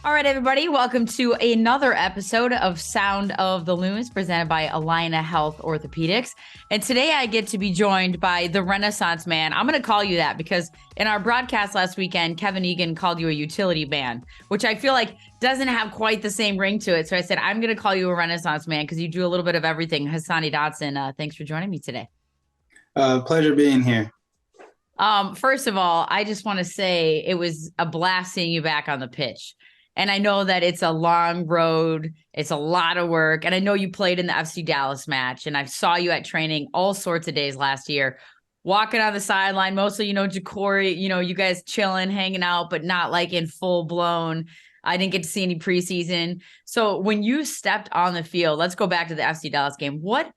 All right, everybody, welcome to another episode of Sound of the Loons presented by Allina Health Orthopedics. And today I get to be joined by the Renaissance Man. I'm going to call you that because in our broadcast last weekend, Kevin Egan called you a utility man, which I feel like doesn't have quite the same ring to it. So I said, I'm going to call you a Renaissance Man because you do a little bit of everything. Hassani Dotson, thanks for joining me today. Pleasure being here. First of all, I just want to say it was a blast seeing you back on the pitch. And I know that it's a long road. It's a lot of work. And I know you played in the FC Dallas match. And I saw you at training all sorts of days last year, walking on the sideline, mostly, Ja'Cory, you guys chilling, hanging out, but not like in full blown. I didn't get to see any preseason. So when you stepped on the field, let's go back to the FC Dallas game. What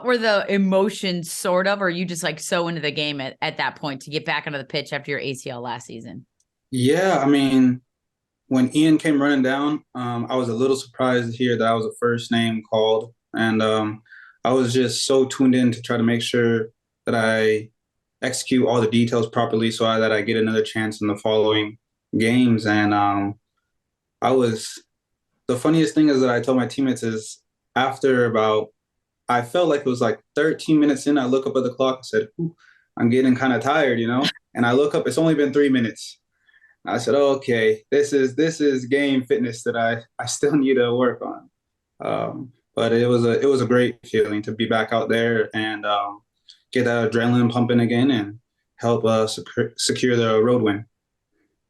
were the emotions sort of, or are you just like so into the game at that point to get back onto the pitch after your ACL last season? Yeah, I mean, when Ian came running down, I was a little surprised to hear that I was the first name called. And I was just so tuned in to try to make sure that I execute all the details properly so that I get another chance in the following games. And the funniest thing is that I told my teammates is after I felt like it was like 13 minutes in, I look up at the clock and said, I'm getting kind of tired, And I look up, it's only been 3 minutes. I said, oh, okay, this is game fitness that I still need to work on. But it was a great feeling to be back out there and get that adrenaline pumping again and help secure the road win.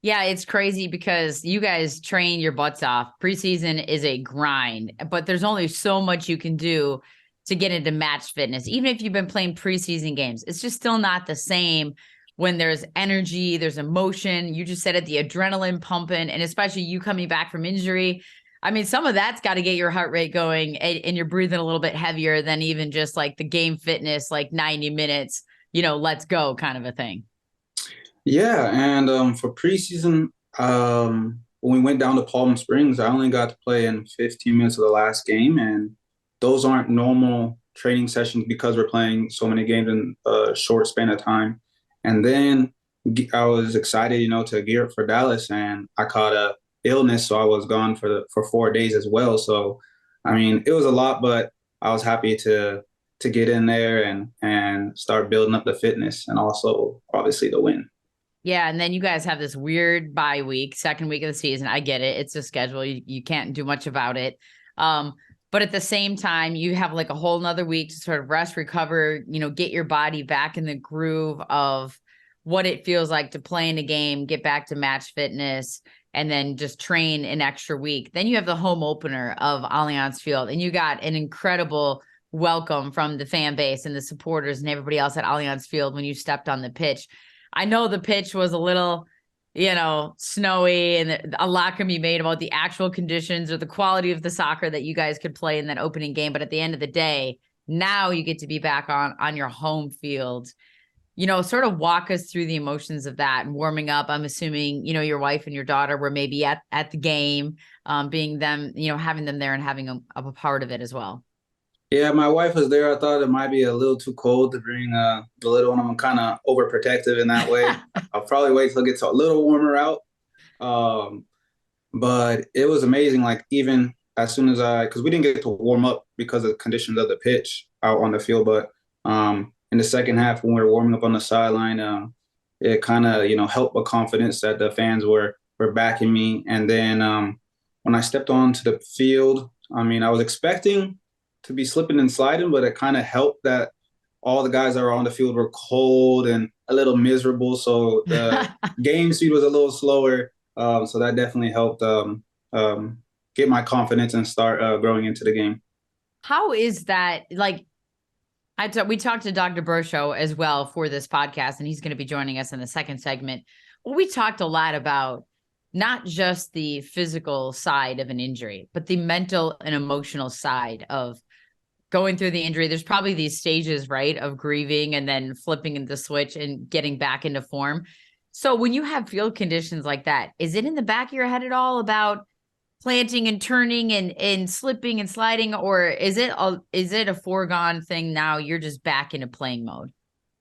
Yeah, it's crazy because you guys train your butts off. Preseason is a grind, but there's only so much you can do to get into match fitness. Even if you've been playing preseason games, it's just still not the same when there's energy, there's emotion. You just said it, the adrenaline pumping, and especially you coming back from injury. I mean, some of that's got to get your heart rate going and you're breathing a little bit heavier than even just like the game fitness, like 90 minutes, let's go kind of a thing. Yeah. And for preseason, when we went down to Palm Springs, I only got to play in 15 minutes of the last game. And those aren't normal training sessions because we're playing so many games in a short span of time. And then I was excited, to gear up for Dallas, and I caught a illness, so I was gone for 4 days as well. So, I mean, it was a lot, but I was happy to get in there and start building up the fitness and also obviously the win. Yeah, and then you guys have this weird bye week, second week of the season. I get it; it's a schedule. You can't do much about it. But at the same time, you have like a whole nother week to sort of rest, recover, get your body back in the groove of what it feels like to play in a game, get back to match fitness, and then just train an extra week. Then you have the home opener of Allianz Field, and you got an incredible welcome from the fan base and the supporters and everybody else at Allianz Field when you stepped on the pitch. I know the pitch was a little snowy and a lot can be made about the actual conditions or the quality of the soccer that you guys could play in that opening game. But at the end of the day, now you get to be back on your home field, sort of walk us through the emotions of that and warming up. I'm assuming, your wife and your daughter were maybe at the game, being them, having them there and having a part of it as well. Yeah, my wife was there. I thought it might be a little too cold to bring the little one. I'm kind of overprotective in that way. I'll probably wait till it gets a little warmer out. But it was amazing. Like even as soon as because we didn't get to warm up because of the conditions of the pitch out on the field. But in the second half, when we were warming up on the sideline, it kind of, helped with confidence that the fans were backing me. And then when I stepped onto the field, I mean, I was expecting to be slipping and sliding, but it kind of helped that all the guys that were on the field were cold and a little miserable. So the game speed was a little slower. So that definitely helped get my confidence and start growing into the game. How is that? Like, we talked to Dr. Bershow as well for this podcast, and he's going to be joining us in the second segment. Well, we talked a lot about not just the physical side of an injury, but the mental and emotional side of going through the injury. There's probably these stages, right, of grieving and then flipping the switch and getting back into form. So when you have field conditions like that, is it in the back of your head at all about, planting and turning and slipping and sliding, or is it a foregone thing now? You're just back into playing mode.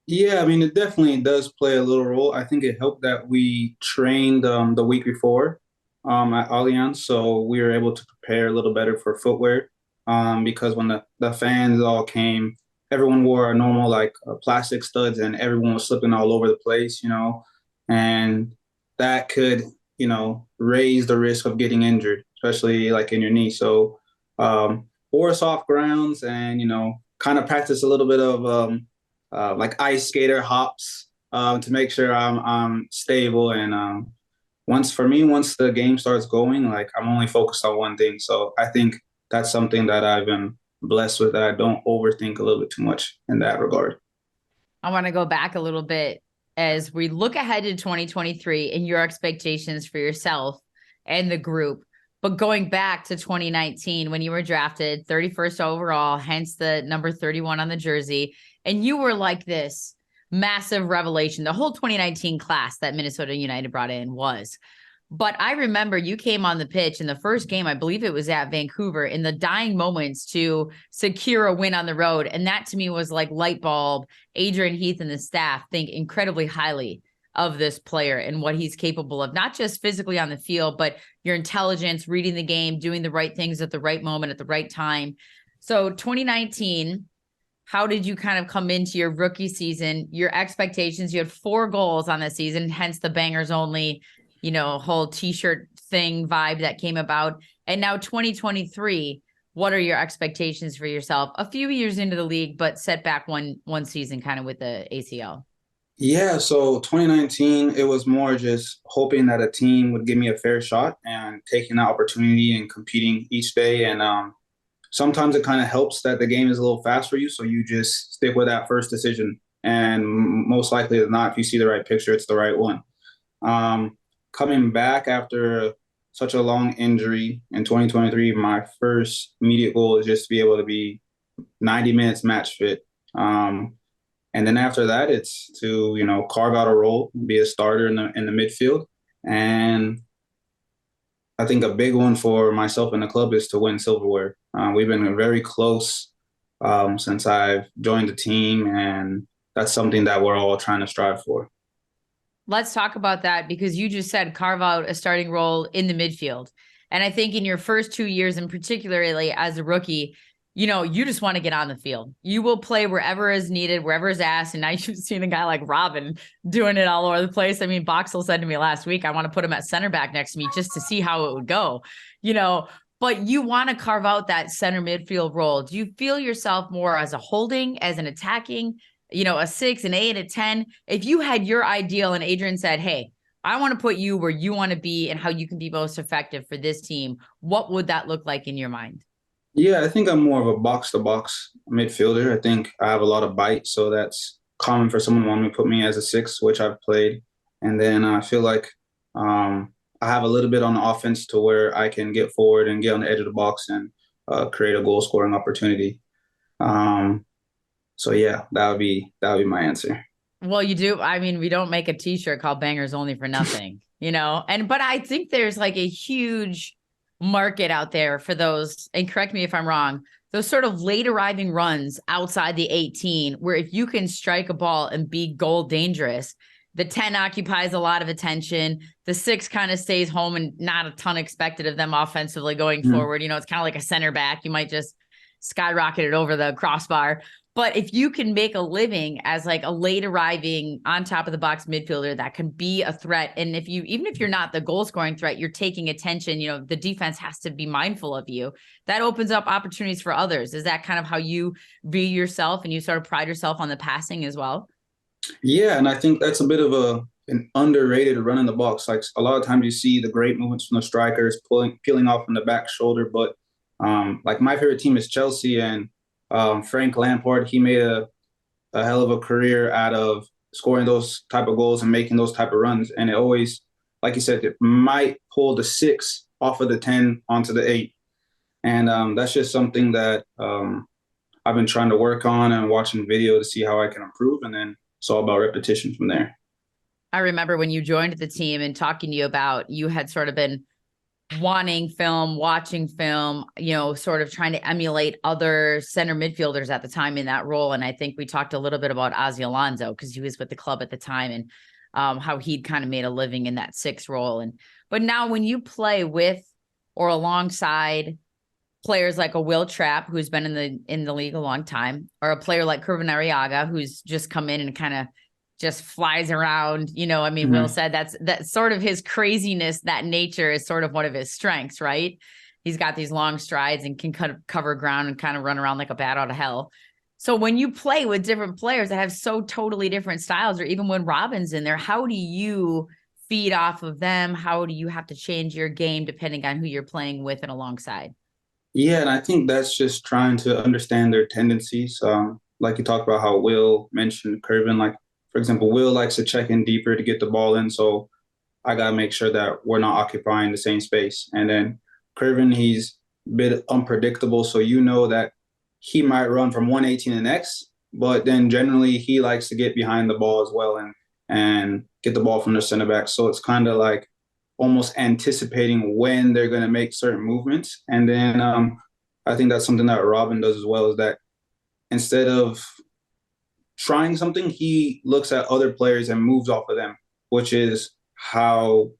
Yeah, I mean, it definitely does play a little role. I think it helped that we trained the week before at Allianz, so we were able to prepare a little better for footwear. Because when the fans all came, everyone wore normal like plastic studs, and everyone was slipping all over the place, and that could, raise the risk of getting injured, especially like in your knee. So, or soft grounds, and kind of practice a little bit of like ice skater hops to make sure I'm stable. And once the game starts going, like I'm only focused on one thing. So I think that's something that I've been blessed with, that I don't overthink a little bit too much in that regard. I want to go back a little bit as we look ahead to 2023 and your expectations for yourself and the group. But going back to 2019, when you were drafted 31st overall, hence the number 31 on the jersey, and you were like this massive revelation. The whole 2019 class that Minnesota United brought in was. But I remember you came on the pitch in the first game, I believe it was at Vancouver, in the dying moments to secure a win on the road. And that to me was like light bulb. Adrian Heath and the staff think incredibly highly of this player and what he's capable of, not just physically on the field, but your intelligence, reading the game, doing the right things at the right moment, at the right time. So 2019, how did you kind of come into your rookie season, your expectations? You had 4 goals on the season, hence the bangers only, whole t-shirt thing vibe that came about. And now 2023, what are your expectations for yourself? A few years into the league, but set back one season kind of with the ACL. Yeah, so 2019, it was more just hoping that a team would give me a fair shot and taking that opportunity and competing each day. And sometimes it kind of helps that the game is a little fast for you, so you just stick with that first decision. And most likely than not, if you see the right picture, it's the right one. Coming back after such a long injury in 2023, my first immediate goal is just to be able to be 90 minutes match fit. And then after that, it's to, carve out a role, be a starter in the midfield. And I think a big one for myself and the club is to win silverware. We've been very close since I've joined the team, and that's something that we're all trying to strive for. Let's talk about that, because you just said carve out a starting role in the midfield. And I think in your first 2 years, and particularly as a rookie, you just want to get on the field. You will play wherever is needed, wherever is asked. And now you've seen a guy like Robin doing it all over the place. I mean, Boxall said to me last week, I want to put him at center back next to me just to see how it would go, but you want to carve out that center midfield role. Do you feel yourself more as a holding, as an attacking, a 6, an 8, a 10? If you had your ideal and Adrian said, hey, I want to put you where you want to be and how you can be most effective for this team, what would that look like in your mind? Yeah, I think I'm more of a box-to-box midfielder. I think I have a lot of bite, so that's common for someone wanting to put me as a 6, which I've played. And then I feel like I have a little bit on the offense to where I can get forward and get on the edge of the box and create a goal-scoring opportunity. So yeah, that would be my answer. Well, you do. I mean, we don't make a t-shirt called Bangers Only for nothing, but I think there's like a huge market out there for those, and correct me if I'm wrong, those sort of late arriving runs outside the 18, where if you can strike a ball and be goal dangerous, the 10 occupies a lot of attention. The 6 kind of stays home and not a ton expected of them offensively going forward. It's kind of like a center back. You might just skyrocket it over the crossbar. But if you can make a living as like a late arriving on top of the box midfielder that can be a threat. And even if you're not the goal scoring threat, you're taking attention, the defense has to be mindful of you. That opens up opportunities for others. Is that kind of how you view yourself, and you sort of pride yourself on the passing as well? Yeah. And I think that's a bit of an underrated run in the box. Like a lot of times you see the great movements from the strikers peeling off from the back shoulder. But like my favorite team is Chelsea, and Frank Lampard, he made a hell of a career out of scoring those type of goals and making those type of runs. And it always, like you said, it might pull the 6 off of the 10 onto the 8. And that's just something that I've been trying to work on and watching video to see how I can improve. And then it's all about repetition from there. I remember when you joined the team and talking to you about, you had sort of been wanting film, watching film, sort of trying to emulate other center midfielders at the time in that role. And I think we talked a little bit about Ozzy Alonso because he was with the club at the time, and how he'd kind of made a living in that 6 role. But now when you play with or alongside players like a Will Trapp, who's been in the league a long time, or a player like Kervin Arriaga, who's just come in and kind of just flies around. Will said that's sort of his craziness, that nature is sort of one of his strengths, right? He's got these long strides and can cover ground and kind of run around like a bat out of hell. So when you play with different players that have so totally different styles, or even when Robin's in there, how do you feed off of them? How do you have to change your game depending on who you're playing with and alongside? Yeah, and I think that's just trying to understand their tendencies. Like you talked about how Will mentioned Kervin, like, for example, Will likes to check in deeper to get the ball in. So I got to make sure that we're not occupying the same space. And then Kervin, he's a bit unpredictable. So that he might run from 118 to the next, but then generally he likes to get behind the ball as well and get the ball from the center back. So it's kind of like almost anticipating when they're going to make certain movements. And then I think that's something that Robin does as well, is that instead of trying something, he looks at other players and moves off of them, which is how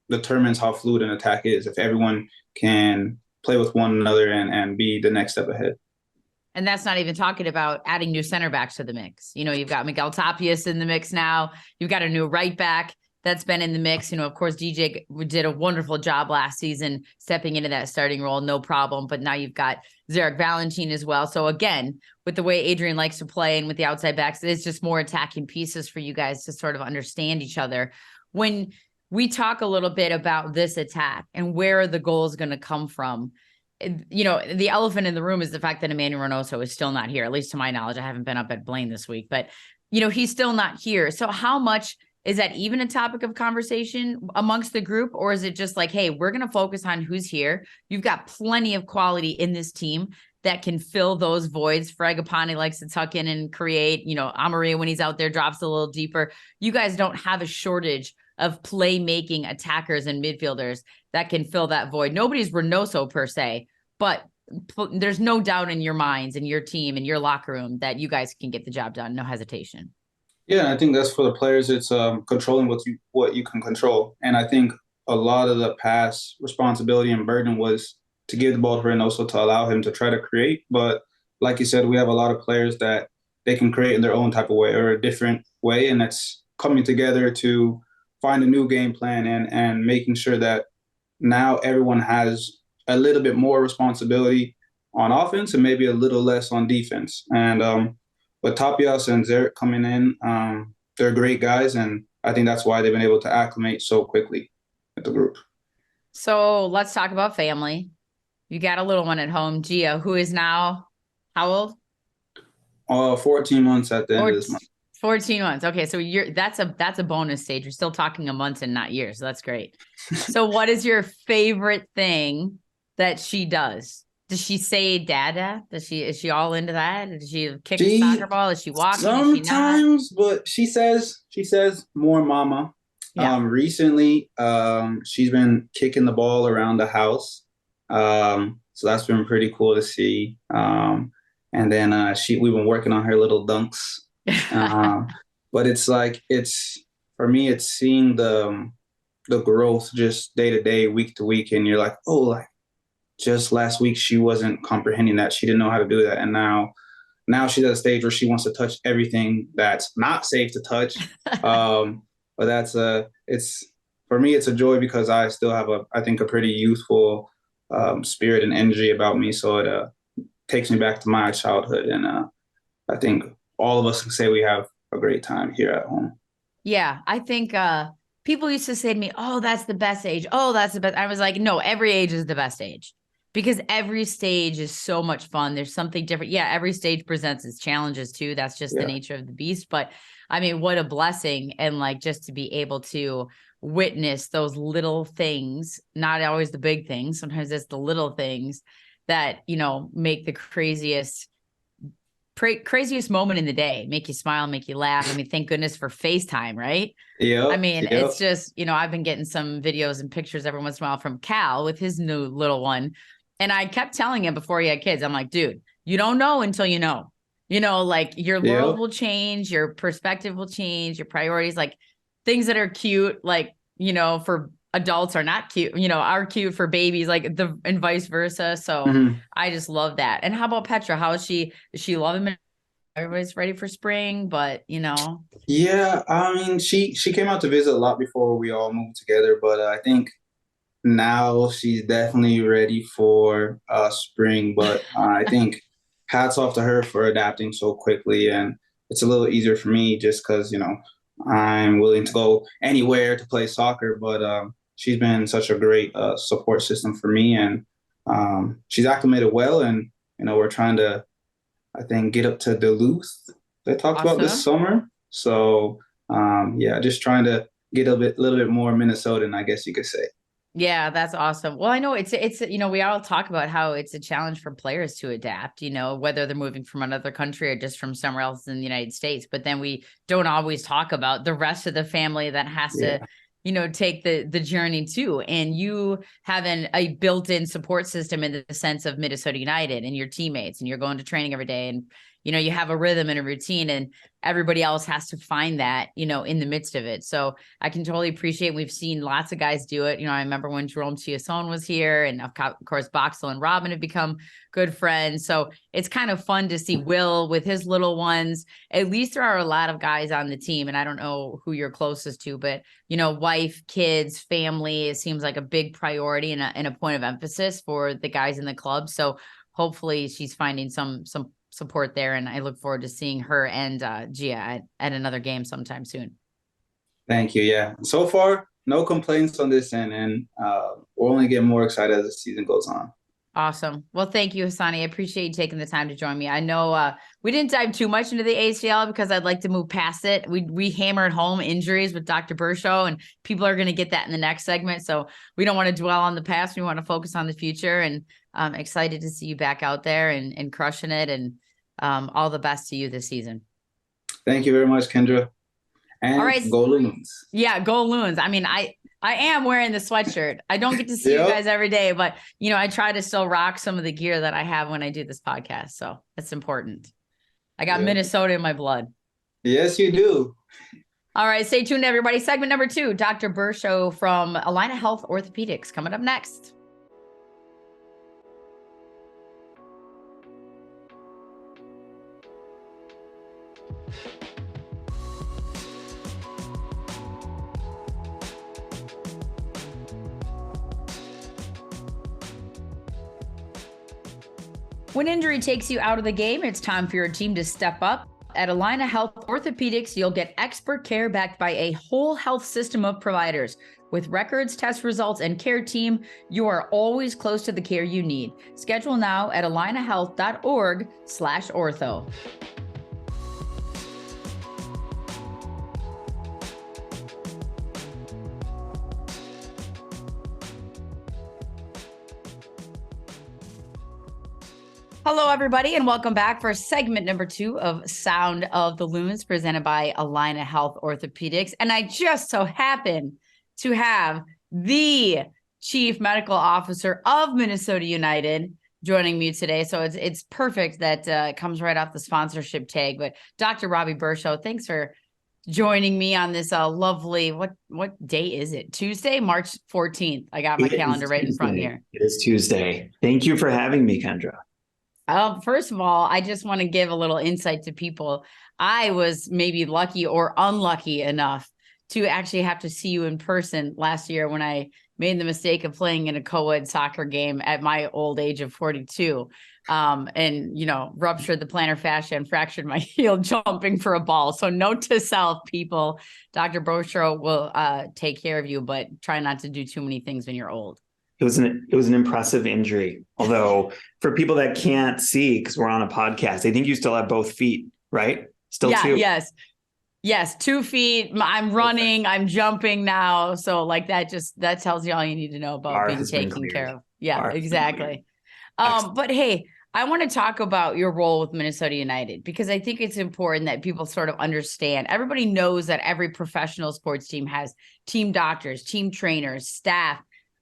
determines how fluid an attack is, if everyone can play with one another and be the next step ahead. And that's not even talking about adding new center backs to the mix. You've got Miguel Tapias in the mix now. You've got a new right back that's been in the mix. Of course, DJ did a wonderful job last season stepping into that starting role, no problem. But now you've got Zarek Valentin as well. So again, with the way Adrian likes to play and with the outside backs, it's just more attacking pieces for you guys to sort of understand each other. When we talk a little bit about this attack and where the goal is going to come from, the elephant in the room is the fact that Emmanuel Reynoso is still not here, at least to my knowledge. I haven't been up at Blaine this week, but, he's still not here. So how much is that even a topic of conversation amongst the group? Or is it just like, hey, we're going to focus on who's here. You've got plenty of quality in this team that can fill those voids. Fragapane likes to tuck in and create, Amaria, when he's out there, drops a little deeper. You guys don't have a shortage of playmaking attackers and midfielders that can fill that void. Nobody's Reynoso per se, but there's no doubt in your minds and your team and your locker room that you guys can get the job done. No hesitation. Yeah, I think that's for the players. It's controlling what you can control. And I think a lot of the past responsibility and burden was to give the ball to Reynoso to allow him to try to create. But like you said, we have a lot of players that they can create in their own type of way or a different way. And that's coming together to find a new game plan and making sure that now everyone has a little bit more responsibility on offense and maybe a little less on defense. And but Tapias and Zarek coming in, they're great guys, and I think that's why they've been able to acclimate so quickly with the group. So let's talk about family. You got a little one at home, Gia, who is now how old? 14 months at the end of this month. 14 months. Okay, so that's a bonus stage. You're still talking a month and not years. So that's great. So what is your favorite thing that she does? Does she say dada? Is she all into that? Does she kick a soccer ball? Is she walking? Sometimes, but she says more mama. Yeah. Recently, she's been kicking the ball around the house. So that's been pretty cool to see. And then we've been working on her little dunks. But for me, it's seeing the growth just day to day, week to week, and you're like, oh, like, just last week, she wasn't comprehending that. She didn't know how to do that. And now she's at a stage where she wants to touch everything that's not safe to touch. But for me, it's a joy because I still have I think a pretty youthful spirit and energy about me. So it takes me back to my childhood. And I think all of us can say we have a great time here at home. Yeah, I think people used to say to me, oh, that's the best age. Oh, that's the best. I was like, no, every age is the best age. Because every stage is so much fun. There's something different. Yeah, every stage presents its challenges too. That's just the nature of the beast. But I mean, what a blessing. And like, just to be able to witness those little things, not always the big things. Sometimes it's the little things that, make the craziest craziest moment in the day, make you smile, make you laugh. I mean, thank goodness for FaceTime, right? I mean, it's just, I've been getting some videos and pictures every once in a while from Cal with his new little one. And I kept telling him before he had kids, I'm like, dude, you don't know until you know. Like your world will change, your perspective will change, your priorities, like things that are cute, like, for adults are not cute, are cute for babies, like and vice versa. So I just love that. And how about Petra? How is she? Is she loving it? Everybody's ready for spring, but Yeah, I mean, she came out to visit a lot before we all moved together, but I think now she's definitely ready for spring. But I think hats off to her for adapting so quickly, and it's a little easier for me just because I'm willing to go anywhere to play soccer. But she's been such a great support system for me, and she's acclimated well. And we're trying to, I think, get up to Duluth. They talked about this summer. So just trying to get a little bit more Minnesotan, I guess you could say. Yeah, that's awesome. Well, I know it's we all talk about how it's a challenge for players to adapt, whether they're moving from another country or just from somewhere else in the United States. But then we don't always talk about the rest of the family that has to, take the journey too. And you have a built-in support system in the sense of Minnesota United and your teammates, and you're going to training every day, and you have a rhythm and a routine, and everybody else has to find that, in the midst of it. So I can totally appreciate, we've seen lots of guys do it. I remember when Jerome Chiasson was here, and of course, Boxel and Robin have become good friends. So it's kind of fun to see Will with his little ones. At least there are a lot of guys on the team, and I don't know who you're closest to, but, wife, kids, family, it seems like a big priority and a point of emphasis for the guys in the club. So hopefully she's finding some support there, and I look forward to seeing her and Gia at another game sometime soon. Thank you. Yeah, so far no complaints on this end, and we'll only get more excited as the season goes on. Awesome. Well, thank you, Hassani. I appreciate you taking the time to join me. I know we didn't dive too much into the ACL because I'd like to move past it. We hammered home injuries with Dr. Bershow, and people are going to get that in the next segment. So we don't want to dwell on the past. We want to focus on the future, and I'm excited to see you back out there and crushing it, and all the best to you this season. Thank you very much, Kendra. And all right, go Loons. Yeah, go Loons. I mean, I am wearing the sweatshirt. I don't get to see you guys every day, but I try to still rock some of the gear that I have when I do this podcast. So that's important. I got Minnesota in my blood. Yes, you do. All right, stay tuned, everybody. Segment number 2, Dr. Bershow from Allina Health Orthopedics coming up next. When injury takes you out of the game, it's time for your team to step up. At Allina Health Orthopedics, you'll get expert care backed by a whole health system of providers. With records, test results, and care team, you are always close to the care you need. Schedule now at allinahealth.org/ortho. Hello, everybody, and welcome back for segment number 2 of Sound of the Loons, presented by Allina Health Orthopedics. And I just so happen to have the Chief Medical Officer of Minnesota United joining me today. So it's perfect that it comes right off the sponsorship tag. But Dr. Robby Bershow, thanks for joining me on this lovely, what day is it? Tuesday, March 14th. I got my calendar right in front here. It is Tuesday. Thank you for having me, Kendra. First of all, I just want to give a little insight to people. I was maybe lucky or unlucky enough to actually have to see you in person last year when I made the mistake of playing in a co-ed soccer game at my old age of 42. And, ruptured the plantar fascia and fractured my heel jumping for a ball. So note to self, people, Dr. Bershow will take care of you, but try not to do too many things when you're old. It was an impressive injury. Although for people that can't see, because we're on a podcast, I think you still have both feet, right? Still two. Yes. 2 feet. I'm running. I'm jumping now. So that tells you all you need to know about being taken care of. Yeah, exactly. But hey, I want to talk about your role with Minnesota United, because I think it's important that people sort of understand. Everybody knows that every professional sports team has team doctors, team trainers, staff.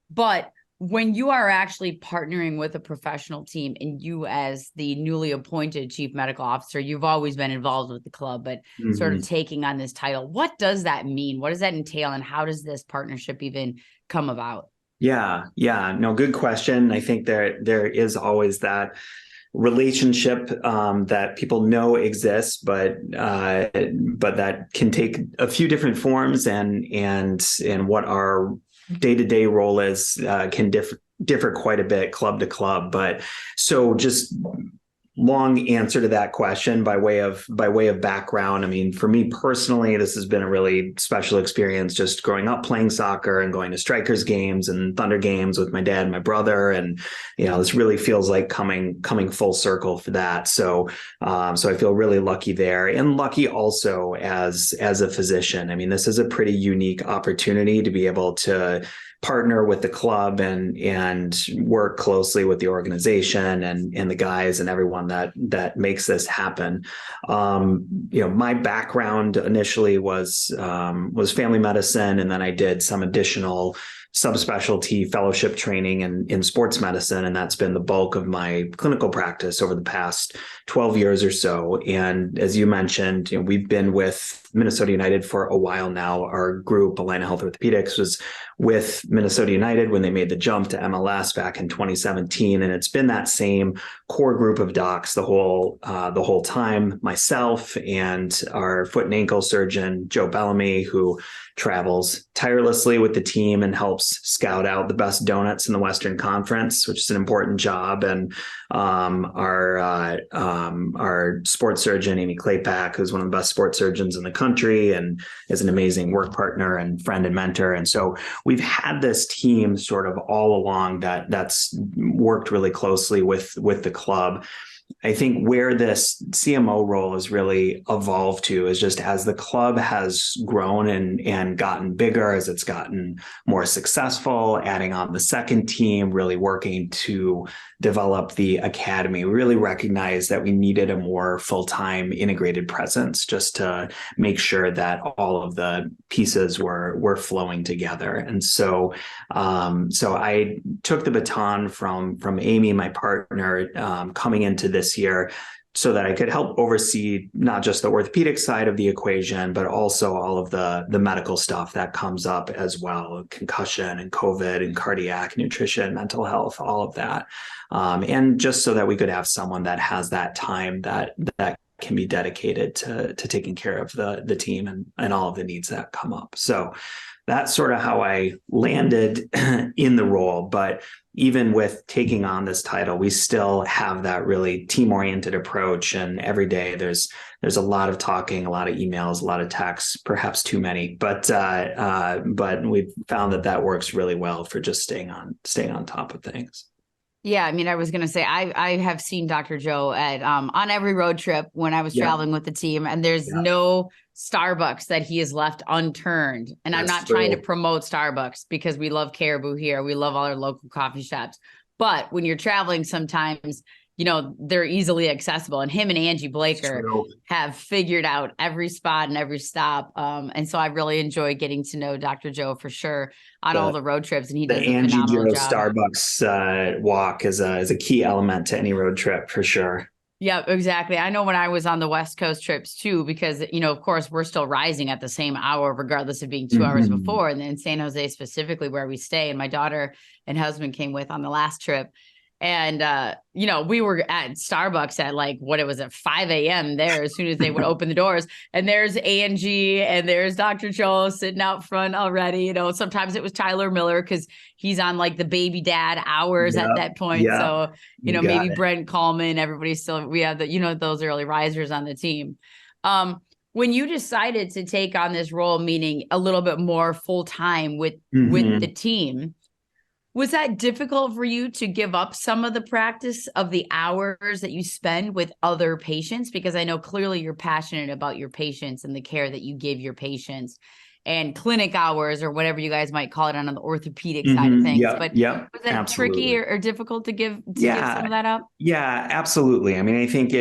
But when you are actually partnering with a professional team, and you as the newly appointed chief medical officer, you've always been involved with the club, but sort of taking on this title, what does that mean? What does that entail? And how does this partnership even come about? Yeah. No, good question. I think there is always that relationship that people know exists, but that can take a few different forms, and what our day-to-day role is can differ quite a bit club to club. But so just long answer to that question by way of background. I mean, for me personally, this has been a really special experience, just growing up playing soccer and going to Strikers games and Thunder games with my dad and my brother. And, this really feels like coming full circle for that. So I feel really lucky there, and lucky also as a physician. I mean, this is a pretty unique opportunity to be able to partner with the club and work closely with the organization and the guys and everyone that makes this happen. My background initially was family medicine, and then I did some additional subspecialty fellowship training in sports medicine. And that's been the bulk of my clinical practice over the past 12 years or so. And as you mentioned, we've been with Minnesota United for a while now. Our group, Alina Health Orthopedics, was with Minnesota United when they made the jump to MLS back in 2017. And it's been that same core group of docs the whole time. Myself and our foot and ankle surgeon, Joe Bellamy, who travels tirelessly with the team and helps scout out the best donuts in the Western Conference, which is an important job. And our sports surgeon, Amy Claypack, who's one of the best sports surgeons in the country and is an amazing work partner and friend and mentor. And so we've had this team sort of all along that's worked really closely with the club. I think where this CMO role has really evolved to is just as the club has grown and gotten bigger, as it's gotten more successful, adding on the second team, really working to develop the academy. We really recognized that we needed a more full-time integrated presence just to make sure that all of the pieces were flowing together. And so I took the baton from Amy, my partner, coming into this year, so that I could help oversee not just the orthopedic side of the equation, but also all of the medical stuff that comes up as well, concussion and COVID and cardiac, nutrition, mental health, all of that. And just so that we could have someone that has that time that can be dedicated to taking care of the team and all of the needs that come up. So that's sort of how I landed in the role. But even with taking on this title, we still have that really team-oriented approach. And every day there's a lot of talking, a lot of emails, a lot of texts, perhaps too many. But we've found that works really well for just staying on top of things. Yeah, I mean, I was going to say, I have seen Dr. Joe at on every road trip when I was traveling with the team, and there's no Starbucks that he has left unturned. And I'm not trying to promote Starbucks, because we love Caribou here. We love all our local coffee shops. But when you're traveling, sometimes, they're easily accessible. And him and Angie Blaker have figured out every spot and every stop. And so I really enjoy getting to know Dr. Joe for sure on all the road trips. And he does a phenomenal job. Starbucks walk is a key element to any road trip for sure. Yeah, exactly. I know when I was on the West Coast trips too, because, of course, we're still rising at the same hour, regardless of being 2 hours before. And then in San Jose, specifically where we stay, and my daughter and husband came with on the last trip. And, we were at Starbucks at 5 a.m. there, as soon as they would open the doors. And there's Angie and there's Dr. Joe sitting out front already. Sometimes it was Tyler Miller, because he's on the baby dad hours at that point. Yeah. So, maybe Brent Coleman, everybody's still, we have those early risers on the team. When you decided to take on this role, meaning a little bit more full time with the team, was that difficult for you to give up some of the practice of the hours that you spend with other patients? Because I know clearly you're passionate about your patients and the care that you give your patients. and clinic hours or whatever you guys might call it on the orthopedic side of things. Yeah, But yeah, was that absolutely. tricky or difficult to give some of that up? Yeah, absolutely. I mean, I think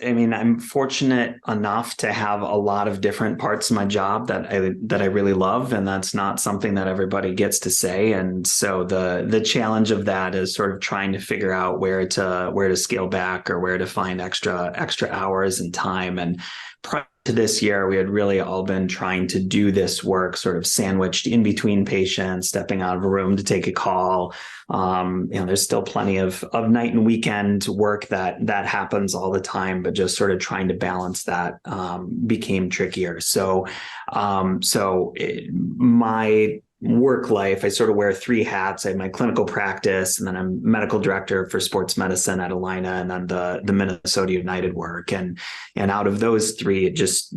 I'm fortunate enough to have a lot of different parts of my job that I really love, and that's not something that everybody gets to say. And so the challenge of that is sort of trying to figure out where to scale back or where to find extra hours and time. And prior to this year, we had really all been trying to do this work sort of sandwiched in between patients, stepping out of a room to take a call. There's still plenty of night and weekend work that happens all the time, but just sort of trying to balance that became trickier. So my work life, I sort of wear three hats. I have my clinical practice, and then I'm medical director for sports medicine at Alina, and then the Minnesota United work. And out of those three, it just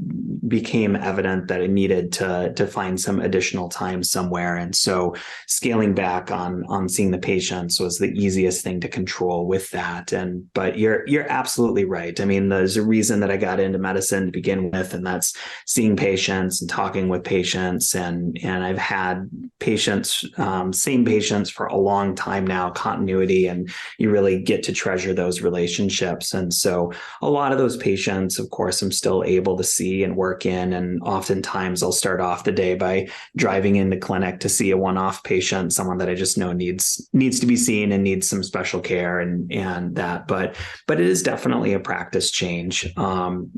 became evident that I needed to find some additional time somewhere. And so scaling back on seeing the patients was the easiest thing to control with that. But you're absolutely right. I mean, there's a reason that I got into medicine to begin with, and that's seeing patients and talking with patients. And I've had patients, same patients for a long time now, continuity, and you really get to treasure those relationships. And so a lot of those patients, of course, I'm still able to see and work in. And oftentimes I'll start off the day by driving into clinic to see a one-off patient, someone that I just know needs to be seen and needs some special care and that. But it is definitely a practice change. On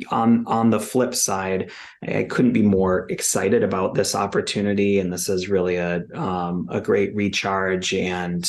the flip side, I couldn't be more excited about this opportunity. And this is really a great recharge and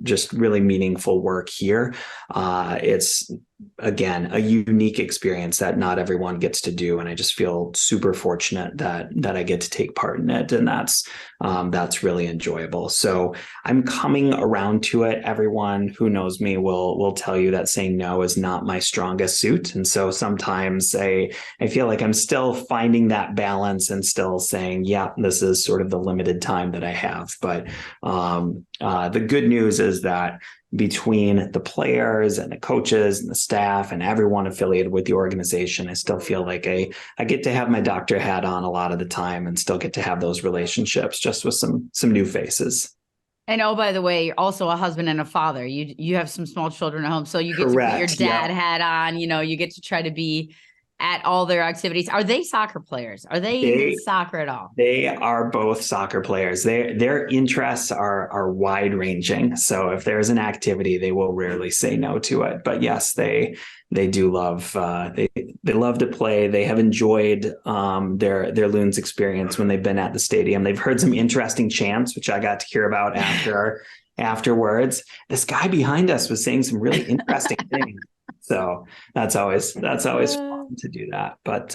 just really meaningful work here. It's, again, a unique experience that not everyone gets to do. And I just feel super fortunate that I get to take part in it. And that's really enjoyable. So I'm coming around to it. Everyone who knows me will tell you that saying no is not my strongest suit. And so sometimes I feel like I'm still finding that balance and still saying, yeah, this is sort of the limited time that I have. But the good news is that between the players and the coaches and the staff and everyone affiliated with the organization, I still feel like I get to have my doctor hat on a lot of the time and still get to have those relationships just with some new faces. And oh, by the way, you're also a husband and a father. You have some small children at home, so you get to put your dad hat on. You get to try to be at all their activities. Are they soccer players? Are they into soccer at all? They are both soccer players. Their interests are wide ranging. So if there's an activity, they will rarely say no to it. But yes, they do love they love to play. They have enjoyed their Loons experience when they've been at the stadium. They've heard some interesting chants, which I got to hear about afterwards. This guy behind us was saying some really interesting things. So that's always fun to do that. But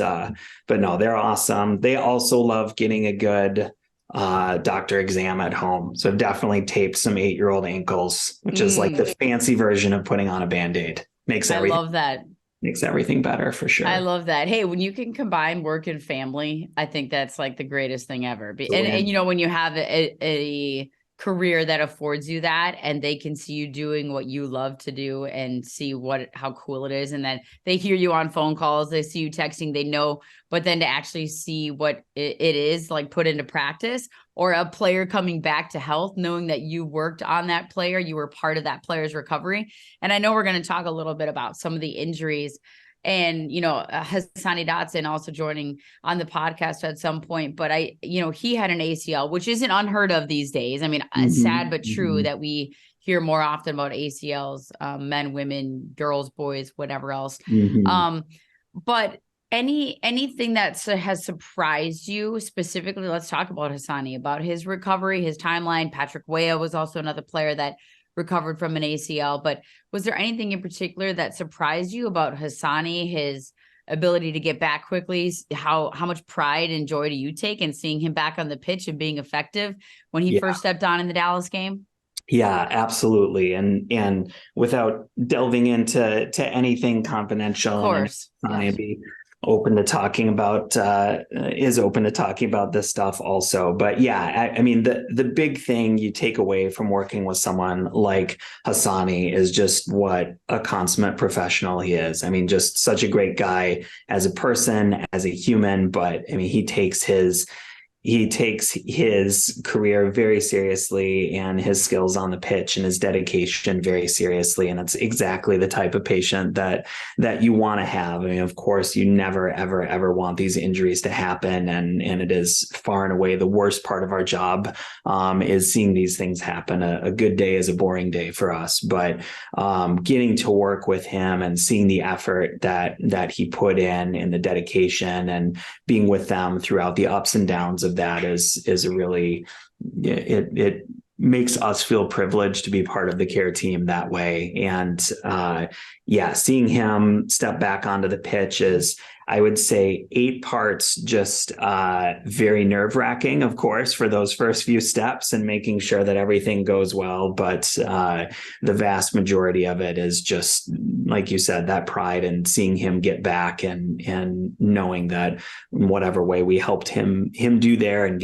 no, they're awesome. They also love getting a good doctor exam at home. So I've definitely taped some 8-year-old ankles, which is like the fancy version of putting on a Band-Aid. I love that. Makes everything better for sure. I love that. Hey, when you can combine work and family, I think that's like the greatest thing ever. And when you have a career that affords you that, and they can see you doing what you love to do and see how cool it is, and then they hear you on phone calls, they see you texting, they know, but then to actually see what it is like put into practice, or a player coming back to health, knowing that you worked on that player, you were part of that player's recovery. And I know we're going to talk a little bit about some of the injuries. And, Hassani Dotson also joining on the podcast at some point, but he had an ACL, which isn't unheard of these days. I mean, sad, but true that we hear more often about ACLs, men, women, girls, boys, whatever else. But anything that has surprised you specifically, let's talk about Hassani, about his recovery, his timeline. Patrick Weah was also another player that recovered from an ACL, but was there anything in particular that surprised you about Hassani, his ability to get back quickly? How much pride and joy do you take in seeing him back on the pitch and being effective when he first stepped on in the Dallas game? Yeah, absolutely. And without delving into anything confidential, of course, I'd be open to talking about this stuff also. But yeah, I mean, the big thing you take away from working with someone like Hassani is just what a consummate professional he is. I mean, just such a great guy as a person, as a human, but I mean, he takes his he takes his career very seriously and his skills on the pitch and his dedication very seriously. And it's exactly the type of patient that you want to have. I mean, of course, you never, ever, ever want these injuries to happen. And it is far and away the worst part of our job, is seeing these things happen. A good day is a boring day for us, but getting to work with him and seeing the effort that he put in and the dedication and being with them throughout the ups and downs of that is a really, it makes us feel privileged to be part of the care team that way. And seeing him step back onto the pitch is, I would say, 8 parts just very nerve-wracking, of course, for those first few steps and making sure that everything goes well. But the vast majority of it is just, like you said, that pride and seeing him get back and knowing that in whatever way we helped him do there and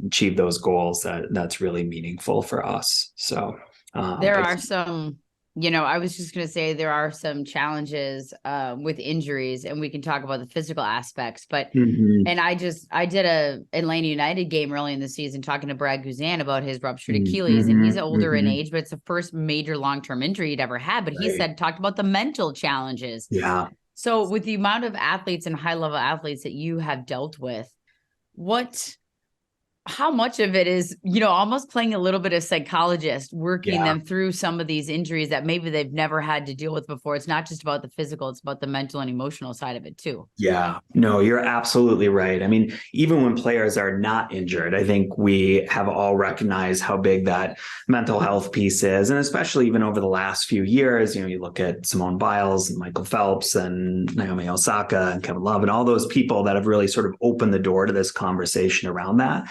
achieve those goals, that's really meaningful for us. So there are some, I was just going to say there are some challenges with injuries, and we can talk about the physical aspects, but, and I did a Atlanta United game early in the season talking to Brad Guzan about his ruptured Achilles, and he's older in age, but it's the first major long-term injury he'd ever had. But he talked about the mental challenges. Yeah. So with the amount of athletes and high-level athletes that you have dealt with, how much of it is, almost playing a little bit of psychologist, working them through some of these injuries that maybe they've never had to deal with before? It's not just about the physical, it's about the mental and emotional side of it too. Yeah, no, you're absolutely right. I mean, even when players are not injured, I think we have all recognized how big that mental health piece is. And especially even over the last few years, you look at Simone Biles and Michael Phelps and Naomi Osaka and Kevin Love and all those people that have really sort of opened the door to this conversation around that.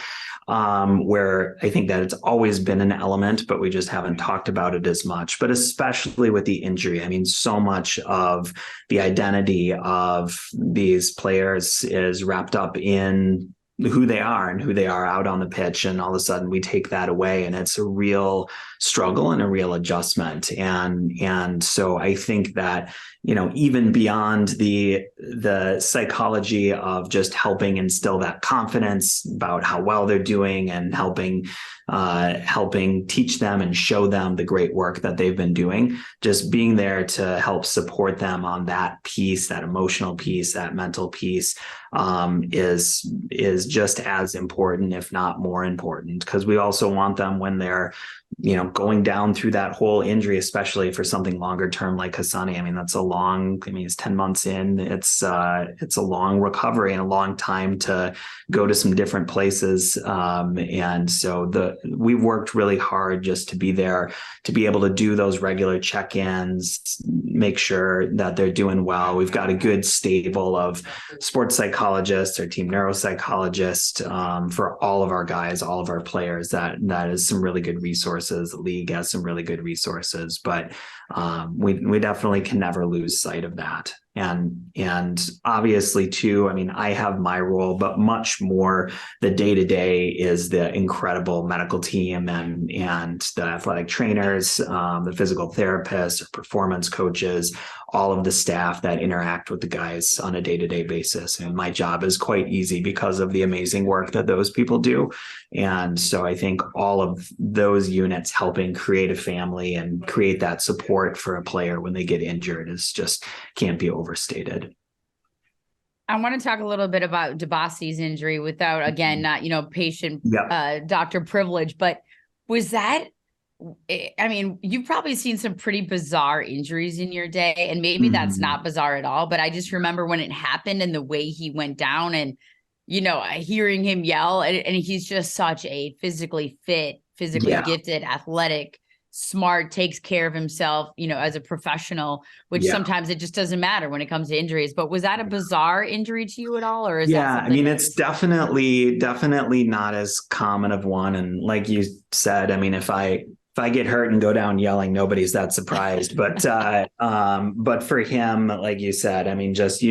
Where I think that it's always been an element, but we just haven't talked about it as much. But especially with the injury, I mean, so much of the identity of these players is wrapped up in who they are and who they are out on the pitch. And all of a sudden we take that away, and it's a real struggle and a real adjustment. And so I think that, even beyond the psychology of just helping instill that confidence about how well they're doing and helping teach them and show them the great work that they've been doing, just being there to help support them on that piece, that emotional piece, that mental piece, is just as important, if not more important, because we also want them when they're going down through that whole injury, especially for something longer term like Hassani. I mean, it's 10 months in. It's a long recovery and a long time to go to some different places. And so we've worked really hard just to be there, to be able to do those regular check-ins, make sure that they're doing well. We've got a good stable of sports psychologists or team neuropsychologists for all of our guys, all of our players. That is some really good resources. The league has some really good resources, but we definitely can never lose sight of that. And obviously too, I mean, I have my role, but much more the day-to-day is the incredible medical team and the athletic trainers, the physical therapists, or performance coaches, all of the staff that interact with the guys on a day-to-day basis. And my job is quite easy because of the amazing work that those people do. And so I think all of those units helping create a family and create that support for a player when they get injured is just can't be overstated. I want to talk a little bit about Debussy's injury without, again, not, patient doctor privilege, but was that, I mean, you've probably seen some pretty bizarre injuries in your day, and maybe that's not bizarre at all, but I just remember when it happened and the way he went down and, hearing him yell, and he's just such a physically fit, physically gifted, athletic, smart, takes care of himself, as a professional, which sometimes it just doesn't matter when it comes to injuries. But was that a bizarre injury to you at all? Or is that I mean, it's definitely not as common of one. And like you said, I mean, if I if I get hurt and go down yelling, nobody's that surprised. But for him, like you said, I mean, just,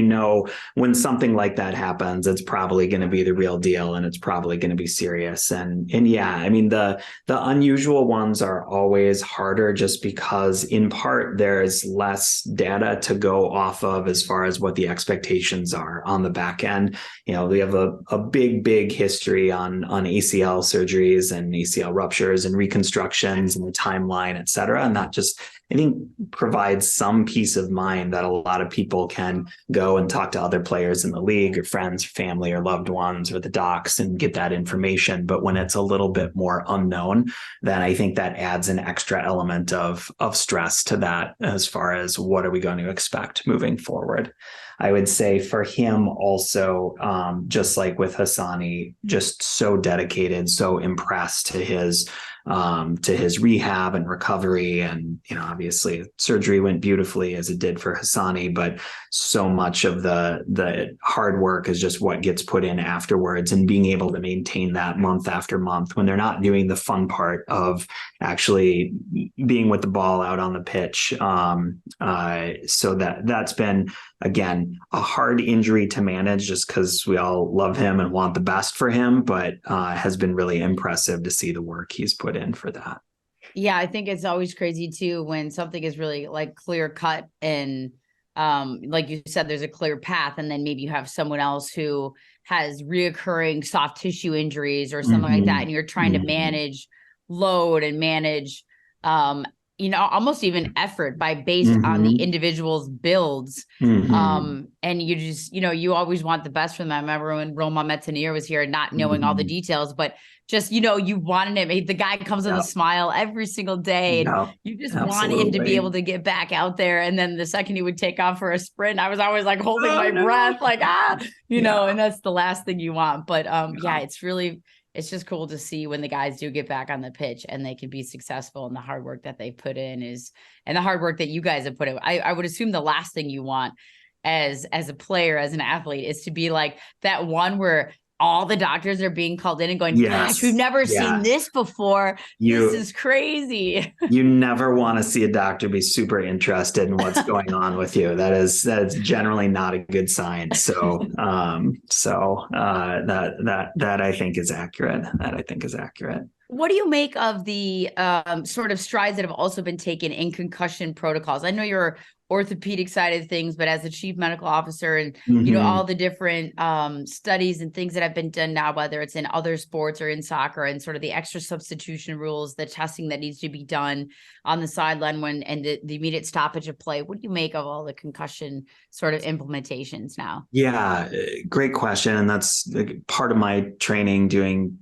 when something like that happens, it's probably going to be the real deal, and it's probably going to be serious. And yeah, I mean, the unusual ones are always harder, just because in part there's less data to go off of as far as what the expectations are on the back end. We have a big history on ACL surgeries and ACL ruptures and reconstructions and the timeline, et cetera. And that just, I think, provides some peace of mind that a lot of people can go and talk to other players in the league, or friends, family, or loved ones, or the docs, and get that information. But when it's a little bit more unknown, then I think that adds an extra element of stress to that, as far as what are we going to expect moving forward. I would say for him also, just like with Hassani, just so dedicated, so impressed to his rehab and recovery. And, obviously surgery went beautifully, as it did for Hassani, but so much of the hard work is just what gets put in afterwards, and being able to maintain that month after month when they're not doing the fun part of actually being with the ball out on the pitch. So that's been, again, a hard injury to manage, just because we all love him and want the best for him, but has been really impressive to see the work he's put in for that. Yeah, I think it's always crazy too when something is really like clear cut, and like you said, there's a clear path, and then maybe you have someone else who has reoccurring soft tissue injuries or something like that, and you're trying to manage load and manage almost even effort based on the individual's builds. And you just, you always want the best for them. I remember when Roman Metanier was here, not knowing all the details, but just, you wanted him. The guy comes with a smile every single day, and you just want him to be able to get back out there. And then the second he would take off for a sprint, I was always like holding my breath, like, and that's the last thing you want. But it's just cool to see when the guys do get back on the pitch and they can be successful, and the hard work that they put in and the hard work that you guys have put in. I would assume the last thing you want as a player, as an athlete, is to be like that one where all the doctors are being called in and going, gosh, we've never seen this before. This is crazy. You never want to see a doctor be super interested in what's going on with you. That is generally not a good sign. So, that I think is accurate. What do you make of the sort of strides that have also been taken in concussion protocols? I know you're orthopedic side of things, but as the chief medical officer and, all the different studies and things that have been done now, whether it's in other sports or in soccer, and sort of the extra substitution rules, the testing that needs to be done on the sideline and the immediate stoppage of play. What do you make of all the concussion sort of implementations now? Yeah, great question. And that's part of my training doing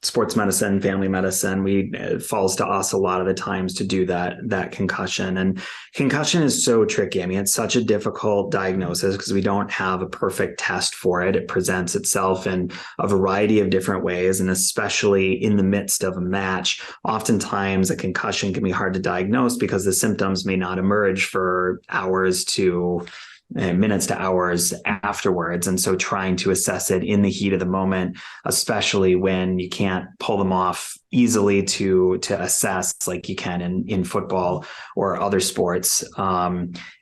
sports medicine, family medicine. It falls to us a lot of the times to do that concussion. And concussion is so tricky. I mean, it's such a difficult diagnosis because we don't have a perfect test for it. It presents itself in a variety of different ways. And especially in the midst of a match, oftentimes a concussion can be hard to diagnose because the symptoms may not emerge for hours to minutes to hours afterwards. And so trying to assess it in the heat of the moment, especially when you can't pull them off easily to assess like you can in football or other sports,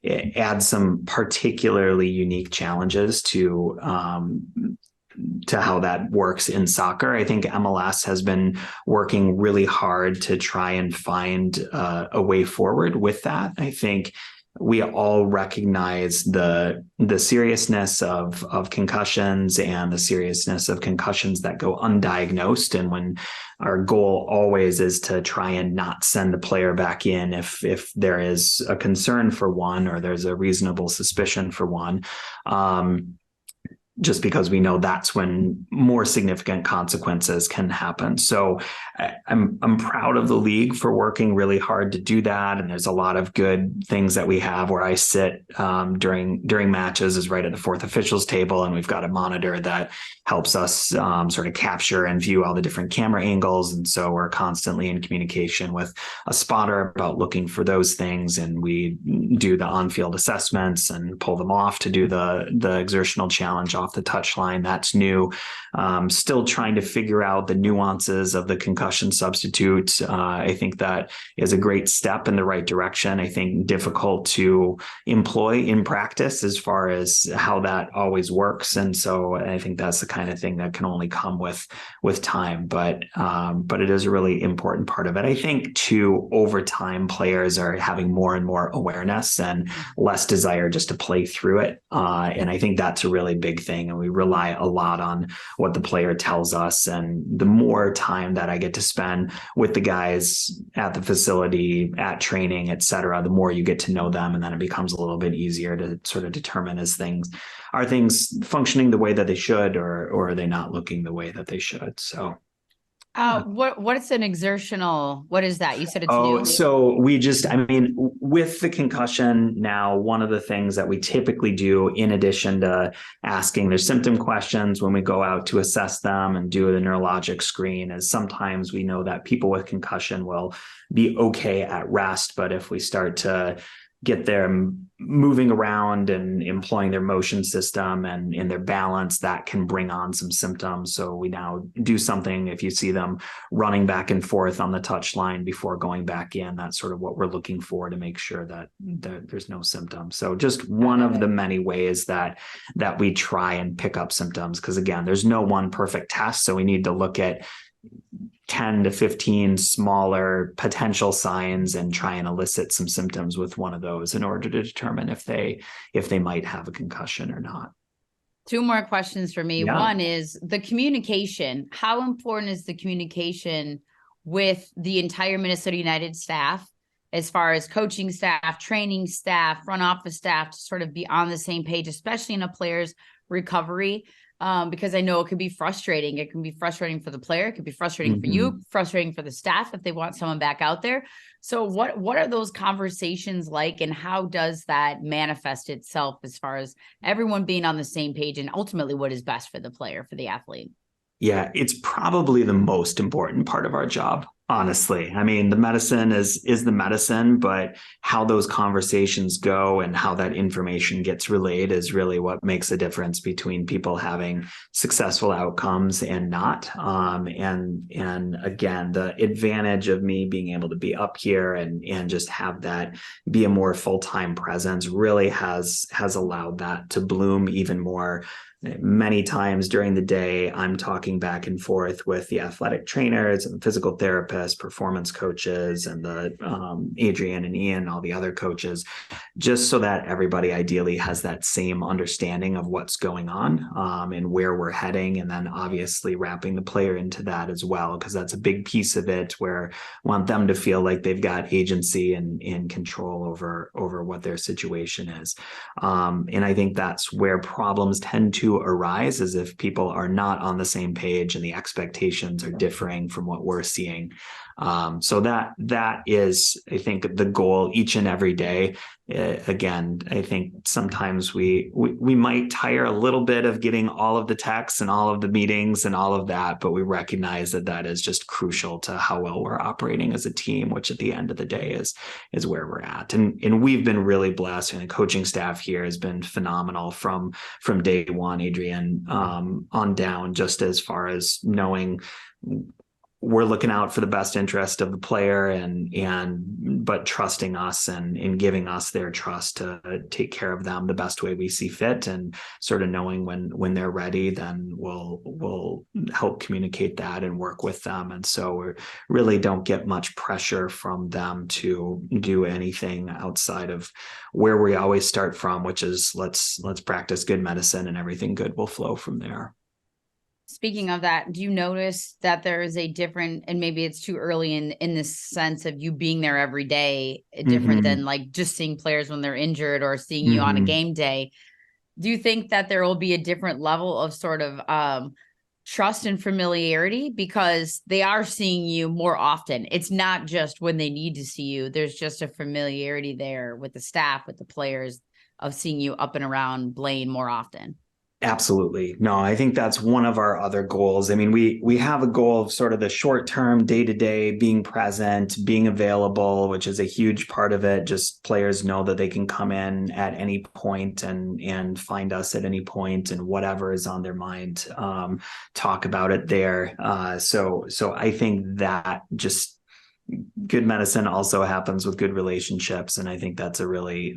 it adds some particularly unique challenges to how that works in soccer. I think MLS has been working really hard to try and find a way forward with that. I think we all recognize the seriousness of concussions and the seriousness of concussions that go undiagnosed. And when our goal always is to try and not send the player back in if there is a concern for one or there's a reasonable suspicion for one. Just because we know that's when more significant consequences can happen. So I'm proud of the league for working really hard to do that. And there's a lot of good things that we have where I sit during matches is right at the fourth officials table. And we've got a monitor that helps us sort of capture and view all the different camera angles. And so we're constantly in communication with a spotter about looking for those things. And we do the on-field assessments and pull them off to do the exertional challenge off off the touchline. That's new. Still trying to figure out the nuances of the concussion substitute. I think that is a great step in the right direction. I think difficult to employ in practice as far as how that always works. And so I think that's the kind of thing that can only come with time. But it is a really important part of it. I think too, over time, players are having more and more awareness and less desire just to play through it. And I think that's a really big thing. And we rely a lot on what the player tells us. And the more time that I get to spend with the guys at the facility, at training, et cetera, the more you get to know them. And then it becomes a little bit easier to sort of determine are things functioning the way that they should, or are they not looking the way that they should? So. What is an exertional? What is that? You said it's new. So with the concussion now, one of the things that we typically do, in addition to asking their symptom questions when we go out to assess them and do the neurologic screen, is sometimes we know that people with concussion will be okay at rest, but if we start to get them moving around and employing their motion system and in their balance, that can bring on some symptoms. So we now do something, if you see them running back and forth on the touch line before going back in, that's sort of what we're looking for to make sure that there's no symptoms. So just one of the many ways that we try and pick up symptoms, because again, there's no one perfect test. So we need to look at 10 to 15 smaller potential signs and try and elicit some symptoms with one of those in order to determine if they might have a concussion or not. Two more questions for me. Yeah. One is the communication. How important is the communication with the entire Minnesota United staff, as far as coaching staff, training staff, front office staff, to sort of be on the same page, especially in a player's recovery? Because I know it can be frustrating. It can be frustrating for the player. It could be frustrating for you, frustrating for the staff if they want someone back out there. So what are those conversations like, and how does that manifest itself as far as everyone being on the same page and ultimately what is best for the player, for the athlete? Yeah, it's probably the most important part of our job, honestly. I mean, the medicine is the medicine, but how those conversations go and how that information gets relayed is really what makes a difference between people having successful outcomes and not. And again, the advantage of me being able to be up here and just have that be a more full-time presence really has allowed that to bloom even more. Many times during the day, I'm talking back and forth with the athletic trainers and the physical therapists, performance coaches, and the Adrian and Ian, all the other coaches, just so that everybody ideally has that same understanding of what's going on and where we're heading. And then obviously wrapping the player into that as well, because that's a big piece of it, where I want them to feel like they've got agency and control over what their situation is. And I think that's where problems tend to arise, is if people are not on the same page and the expectations are differing from what we're seeing. So that is, I think, the goal each and every day. Again, I think sometimes we might tire a little bit of getting all of the texts and all of the meetings and all of that, but we recognize that is just crucial to how well we're operating as a team, which at the end of the day is where we're at. And we've been really blessed, and the coaching staff here has been phenomenal from day one, Adrian, on down, just as far as knowing we're looking out for the best interest of the player but trusting us and giving us their trust to take care of them the best way we see fit, and sort of knowing when they're ready, then we'll help communicate that and work with them. And so we really don't get much pressure from them to do anything outside of where we always start from, which is let's practice good medicine and everything good will flow from there. Speaking of that, do you notice that there is a different, and maybe it's too early in this sense of you being there every day, different than like just seeing players when they're injured or seeing you on a game day? Do you think that there will be a different level of sort of trust and familiarity because they are seeing you more often? It's not just when they need to see you. There's just a familiarity there with the staff, with the players, of seeing you up and around Blaine more often. Absolutely. No, I think that's one of our other goals. I mean, we have a goal of sort of the short term, day to day, being present, being available, which is a huge part of it. Just players know that they can come in at any point and find us at any point, and whatever is on their mind, talk about it there. So I think that just good medicine also happens with good relationships, and I think that's a really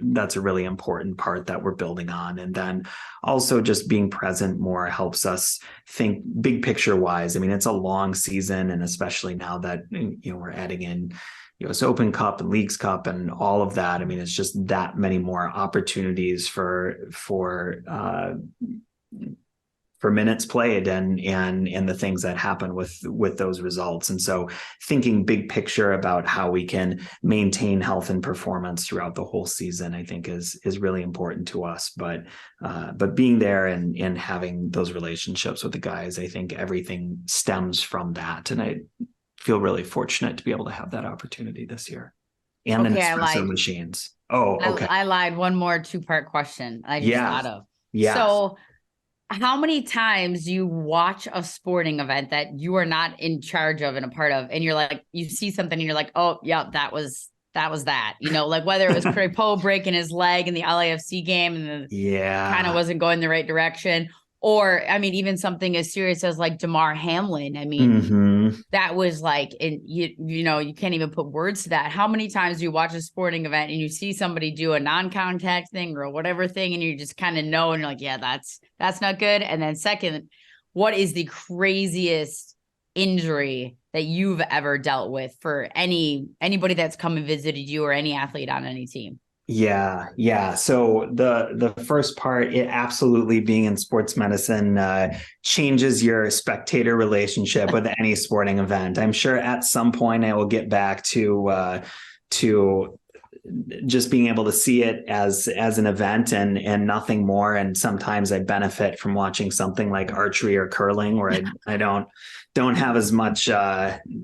important part that we're building on. And then also just being present more helps us think big picture wise. I mean, it's a long season, and especially now that we're adding in US Open Cup and Leagues Cup and all of that. I mean, it's just that many more opportunities for minutes played and the things that happen with those results. And so thinking big picture about how we can maintain health and performance throughout the whole season, I think is really important to us. But being there and having those relationships with the guys, I think everything stems from that. And I feel really fortunate to be able to have that opportunity this year. And then espresso machines. Oh, okay. I lied. One more 2-part question I just thought of. Yeah. So how many times you watch a sporting event that you are not in charge of and a part of, and you're like, you see something and you're like, oh yeah, that was that, like whether it was Crepeau breaking his leg in the LAFC game and kind of wasn't going the right direction, or I mean, even something as serious as like Damar Hamlin. I mean, that was like, and you can't even put words to that. How many times do you watch a sporting event and you see somebody do a non-contact thing or whatever thing, and you just kind of know, and you're like, yeah, that's not good. And then second, what is the craziest injury that you've ever dealt with for anybody that's come and visited you or any athlete on any team? Yeah. So the first part, it absolutely, being in sports medicine, changes your spectator relationship with any sporting event. I'm sure at some point I will get back to just being able to see it as an event and nothing more. And sometimes I benefit from watching something like archery or curling, where I don't have as much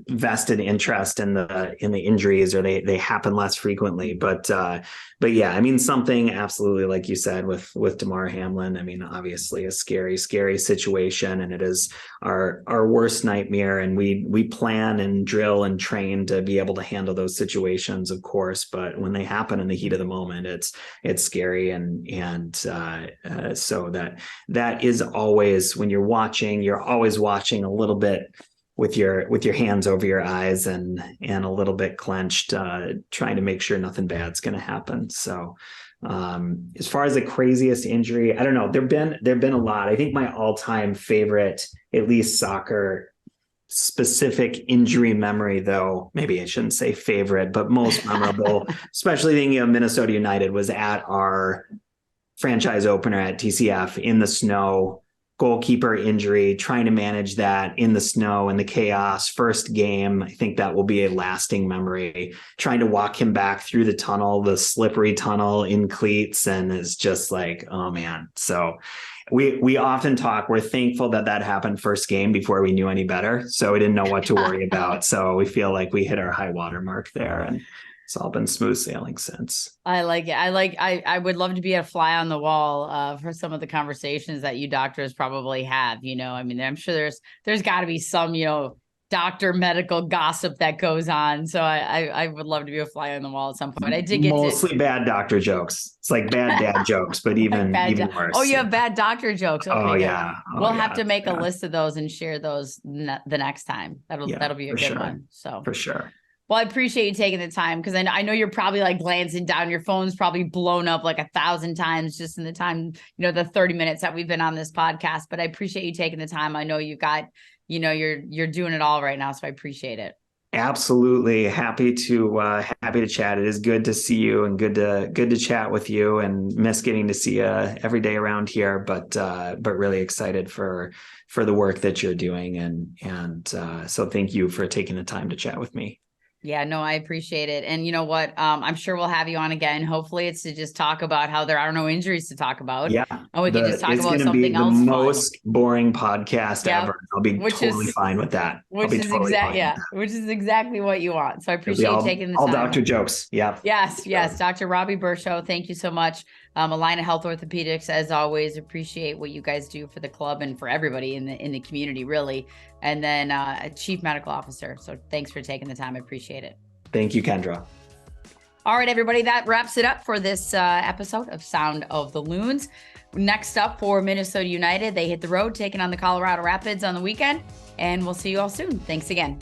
vested interest in the injuries, or they happen less frequently. But yeah, I mean, something absolutely, like you said, with Damar Hamlin, I mean, obviously a scary situation, and it is our worst nightmare. And we plan and drill and train to be able to handle those situations, of course. But when they happen in the heat of the moment, it's scary. And so that is always, when you're watching, you're always watching a little bit with your hands over your eyes and a little bit clenched, trying to make sure nothing bad's going to happen. So as far as the craziest injury, I don't know. There've been a lot. I think my all-time favorite, at least soccer specific injury memory, though maybe I shouldn't say favorite, but most memorable, especially thinking of Minnesota United, was at our franchise opener at TCF in the snow. Goalkeeper injury, trying to manage that in the snow and the chaos. First game, I think that will be a lasting memory. Trying to walk him back through the tunnel, the slippery tunnel in cleats, and it's just like, oh man. So we often talk, we're thankful that happened first game before we knew any better. So we didn't know what to worry about. So we feel like we hit our high water mark there, and it's all been smooth sailing since. I like it. I would love to be a fly on the wall for some of the conversations that you doctors probably have. I mean, I'm sure there's got to be some, doctor medical gossip that goes on. So I would love to be a fly on the wall at some point. I did get mostly bad doctor jokes. It's like bad dad jokes, but even worse. Oh, you have bad doctor jokes. Okay, oh yeah. We'll have to make a list of those and share those the next time. That'll be a good one. So for sure. Well, I appreciate you taking the time, because I know you're probably like glancing down. Your phone's probably blown up like 1,000 times just in the time, the 30 minutes that we've been on this podcast. But I appreciate you taking the time. I know you've got, you're doing it all right now, so I appreciate it. Absolutely. Happy to chat. It is good to see you and good to chat with you, and miss getting to see you every day around here, but really excited for the work that you're doing. And so thank you for taking the time to chat with me. Yeah, no, I appreciate it. And you know what? I'm sure we'll have you on again. Hopefully it's to just talk about how there are no injuries to talk about. Yeah. And we can just talk about something else. It's going to be the most boring podcast ever. I'll be totally fine with that. Which is exactly what you want. So I appreciate you taking the time. All doctor jokes. Yeah. Yes. Dr. Robby Bershow, thank you so much. Alina Health Orthopedics, as always, appreciate what you guys do for the club and for everybody in the community, really. And then Chief Medical Officer. So thanks for taking the time. I appreciate it. Thank you, Kendra. All right, everybody, that wraps it up for this episode of Sound of the Loons. Next up for Minnesota United, they hit the road taking on the Colorado Rapids on the weekend, and we'll see you all soon. Thanks again.